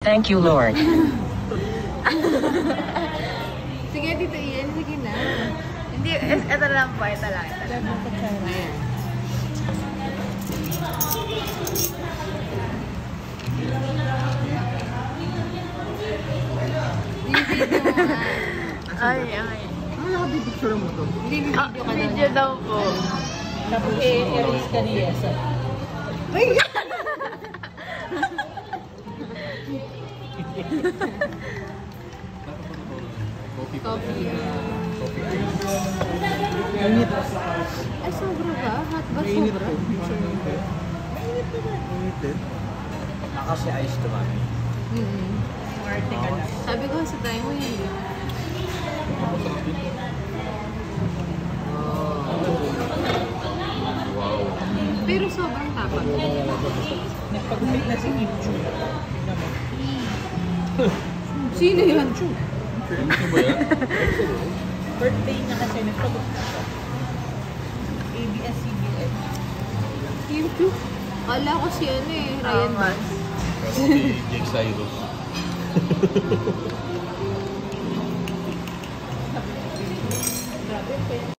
Thank you, Lord. Sige, Tito Ian. Sige na. Hindi, ito lang po. Ito lang. Ayan. Ay. Ano nakabibigture mo to? Hindi, video ka daw Video niya. daw po. Tapos i-erase ka ni Yesa. Coffee. Init. Ay, sobra ba? Hot ba Mainit sobra? to. Mainit din. Kasi ice to mami. Marte ka na. Sabi ko sa tayo mo yun. Pero sobrang tapat. Nagpagupit na si Kim Chu. Sino yun? Birthday niya kasi nagpagupit na siya. ABS-CBN. Yung two. Kala ko si ano eh, Ryan Tama. Vance. Kasi si Jake Cyrus. Grabe,